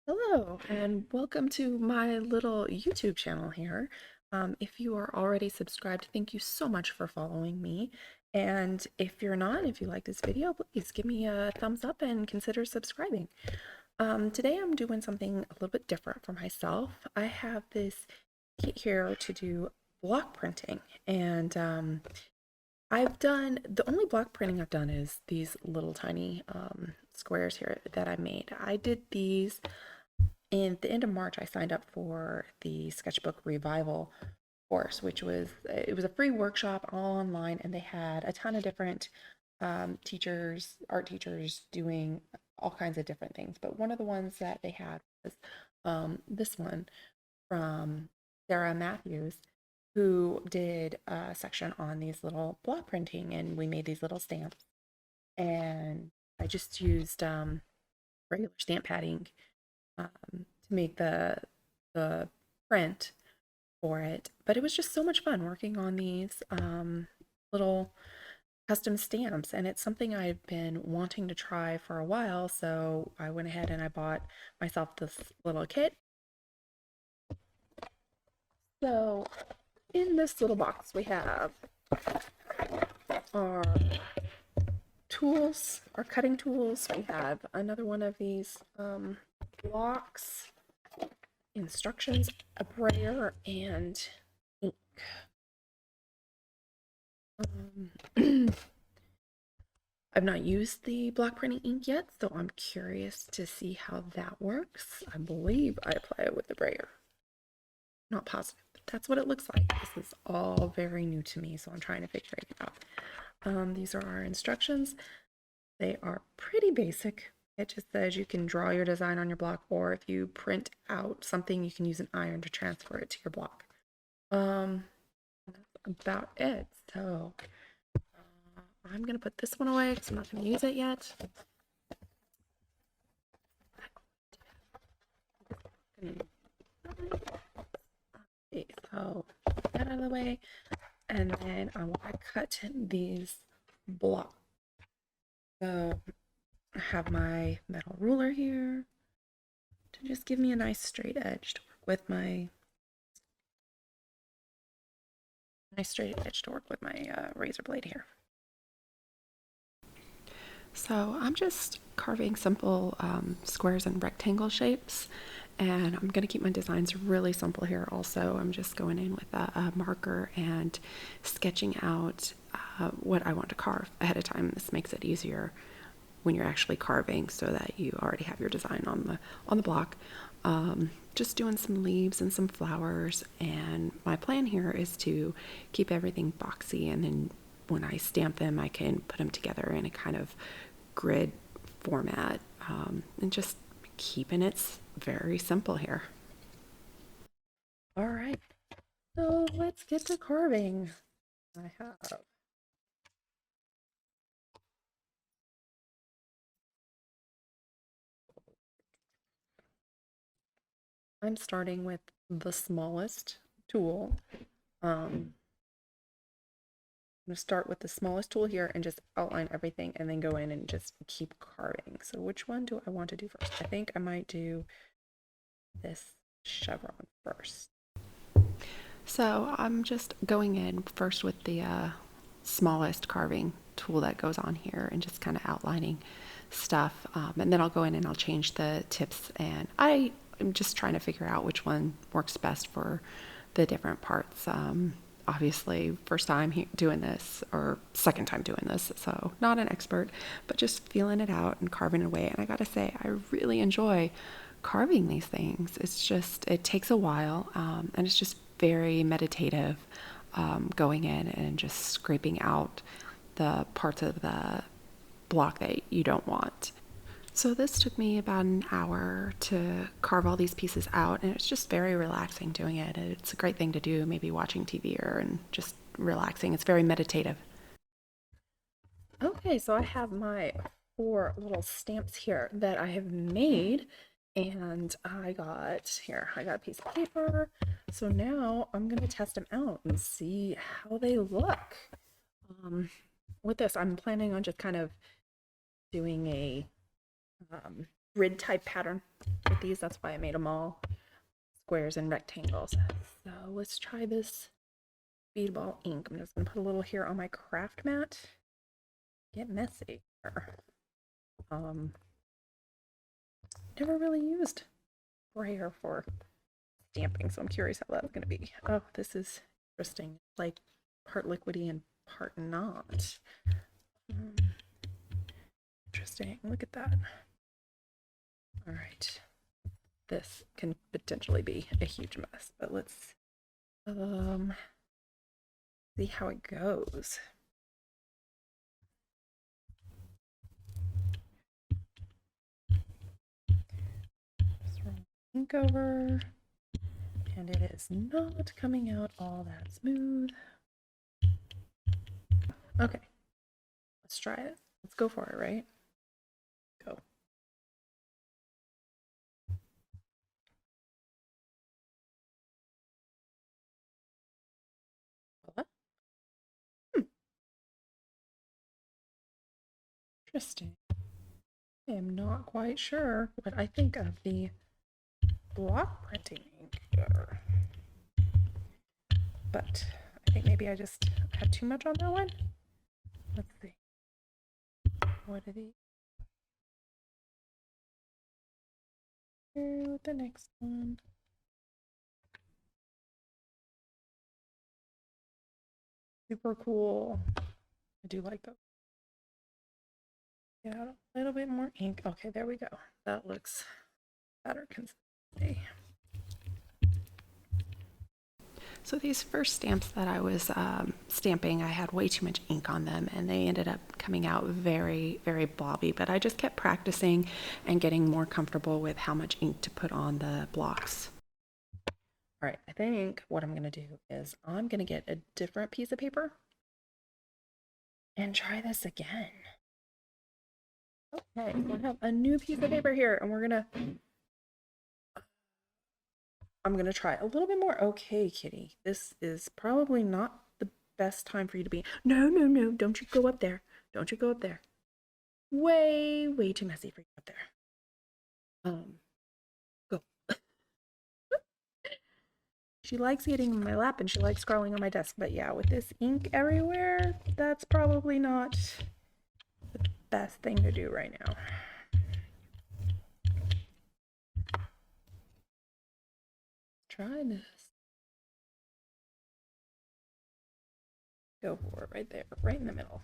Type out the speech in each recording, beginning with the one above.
Hello, and welcome to my little YouTube channel here. If you are already subscribed, thank you so much for following me. And if you're not, if you like this video, please give me a thumbs up and consider subscribing. Today I'm doing something a little bit different for myself. I have this kit here to do block printing, and the only block printing I've done is these little tiny squares here that I made. I did these in the end of March. I signed up for the sketchbook revival course, which was it was a free workshop all online, and they had a ton of different teachers, art teachers, doing all kinds of different things. But one of the ones that they had was this one from Sarah Matthews, who did a section on these little block printing, and we made these little stamps. And I just used regular stamp padding to make the print for it. But it was just so much fun working on these little custom stamps, and it's something I've been wanting to try for a while. So I went ahead and I bought myself this little kit. So in this little box we have our tools, our cutting tools. We have another one of these blocks, instructions, a brayer, and ink. I've not used the block printing ink yet, so I'm curious to see how that works. I believe I apply it with the brayer. Not positive, but that's what it looks like. This is all very new to me, so I'm trying to figure it out. These are our instructions. They are pretty basic. It just says you can draw your design on your block, or if you print out something, you can use an iron to transfer it to your block. That's about it. So I'm gonna put this one away because I'm not gonna use it yet. Okay, so get that out of the way, and then I want to cut these blocks. So I have my metal ruler here to just give me a nice straight edge to work with my razor blade here. So I'm just carving simple squares and rectangle shapes, and I'm going to keep my designs really simple here. Also, I'm just going in with a marker and sketching out what I want to carve ahead of time. This makes it easier when you're actually carving, so that you already have your design on the block. Just doing some leaves and some flowers, and my plan here is to keep everything boxy, and then when I stamp them, I can put them together in a kind of grid format, and just keeping it very simple here. All right, so let's get to carving. I'm starting with the smallest tool. I'm going to start with the smallest tool here and just outline everything, and then go in and just keep carving. So which one do I want to do first? I think I might do this chevron first. So I'm just going in first with the smallest carving tool that goes on here, and just kind of outlining stuff. And then I'll go in and I'll change the tips, and I'm just trying to figure out which one works best for the different parts. Obviously, first time doing this, or second time doing this, so not an expert, but just feeling it out and carving it away. And I gotta say, I really enjoy carving these things. It's just, it takes a while, and it's just very meditative, going in and just scraping out the parts of the block that you don't want. So this took me about an hour to carve all these pieces out, and it's just very relaxing doing it. It's a great thing to do, maybe watching TV or and just relaxing. It's very meditative. Okay, so I have my 4 little stamps here that I have made, and I got a piece of paper. So now I'm gonna test them out and see how they look. With this, I'm planning on just kind of doing a grid type pattern with these. That's why I made them all squares and rectangles. So let's try this Speedball ink. I'm just gonna put a little here on my craft mat. Get messy. Never really used sprayer for stamping, so I'm curious how that's gonna be. Oh, this is interesting. Like part liquidy and part not. Interesting. Look at that. All right. This can potentially be a huge mess, but let's see how it goes. Just roll ink over, and it is not coming out all that smooth. Okay, let's try it. Let's go for it, right? Go. What? Interesting. I am not quite sure what I think of the block printing ink here. But I think maybe I just had too much on that one. Let's see. What are these? Here with the next one. Super cool. I do like those. Get out a little bit more ink. Okay, there we go. That looks better consistency. So these first stamps that I was stamping, I had way too much ink on them and they ended up coming out very, very blobby, but I just kept practicing and getting more comfortable with how much ink to put on the blocks. All right, I think what I'm gonna do is I'm gonna get a different piece of paper and try this again. Okay, so I have a new piece of paper here and I'm gonna try a little bit more. Okay, kitty, this is probably not the best time for you to be. No, no, no, don't you go up there. Don't you go up there. Way, way too messy for you up there. Go. She likes getting in my lap and she likes crawling on my desk, but yeah, with this ink everywhere, that's probably not the best thing to do right now. Try this. Go for it right there, right in the middle.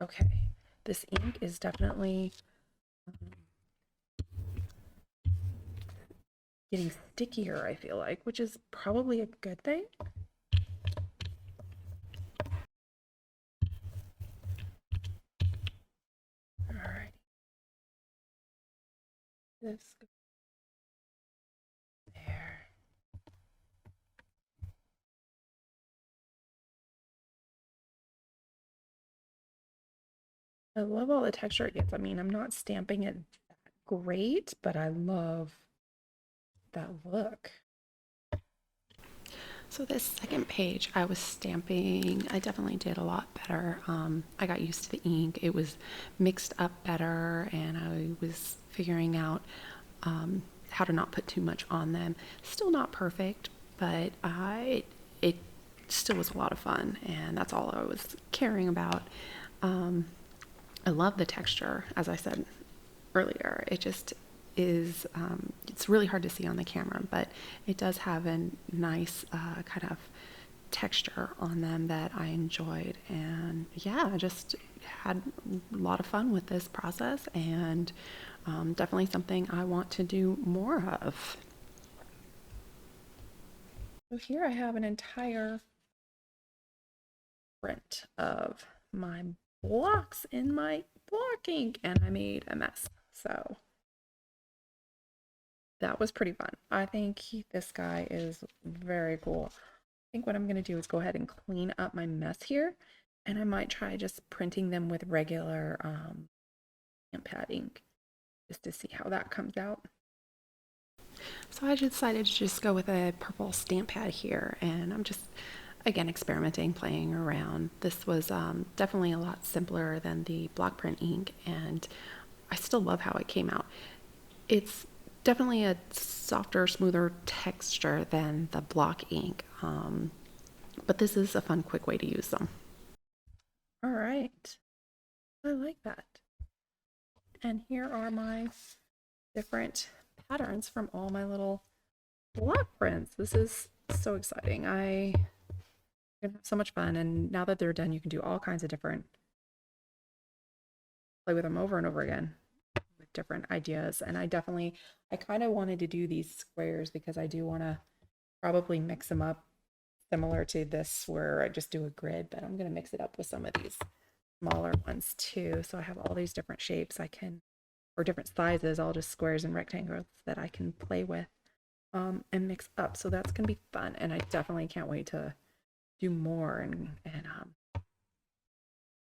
Okay, this ink is definitely getting stickier, I feel like, which is probably a good thing. All right. This there. I love all the texture it gets. I mean, I'm not stamping it that great, but I love that look. So this second page I was stamping, I definitely did a lot better. I got used to the ink. It was mixed up better and I was figuring out how to not put too much on them. Still not perfect, but it still was a lot of fun and that's all I was caring about. I love the texture, as I said earlier. It just is, it's really hard to see on the camera, but it does have a nice kind of texture on them that I enjoyed. And yeah, I just had a lot of fun with this process and definitely something I want to do more of. So here I have an entire print of my blocks in my block ink and I made a mess. So that was pretty fun. I think this guy is very cool. I think what I'm going to do is go ahead and clean up my mess here and I might try just printing them with regular stamp pad ink just to see how that comes out. So I decided to just go with a purple stamp pad here and I'm just again, experimenting, playing around. This was definitely a lot simpler than the block print ink, and I still love how it came out. It's definitely a softer, smoother texture than the block ink, but this is a fun, quick way to use them. All right, I like that. And here are my different patterns from all my little block prints. This is so exciting. I gonna have so much fun, and now that they're done, you can do all kinds of different, play with them over and over again with different ideas. And I kind of wanted to do these squares because I do want to probably mix them up similar to this where I just do a grid, but I'm going to mix it up with some of these smaller ones too. So I have all these different shapes I can, or different sizes, all just squares and rectangles that I can play with and mix up. So that's going to be fun. And I definitely can't wait to do more and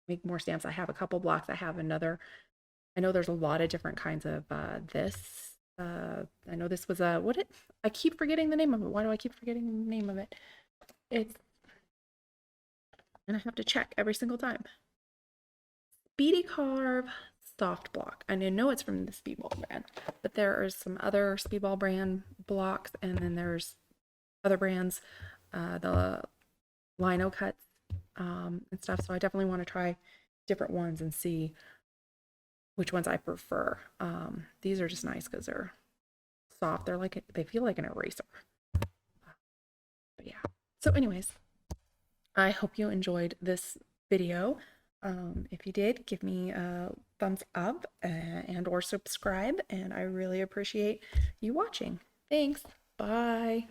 make more stamps. I have a couple blocks. I have another. I know there's a lot of different kinds of this. I know this was a what it. I keep forgetting the name of it. Why do I keep forgetting the name of it? It's and I have to check every single time. Speedy Carve soft block. And I know it's from the Speedball brand, but there are some other Speedball brand blocks, and then there's other brands, the lino cuts and stuff. So I definitely want to try different ones and see which ones I prefer. These are just nice because they're soft. They feel like an eraser. But yeah. So anyways, I hope you enjoyed this video. If you did, give me a thumbs up and or subscribe, and I really appreciate you watching. Thanks. Bye.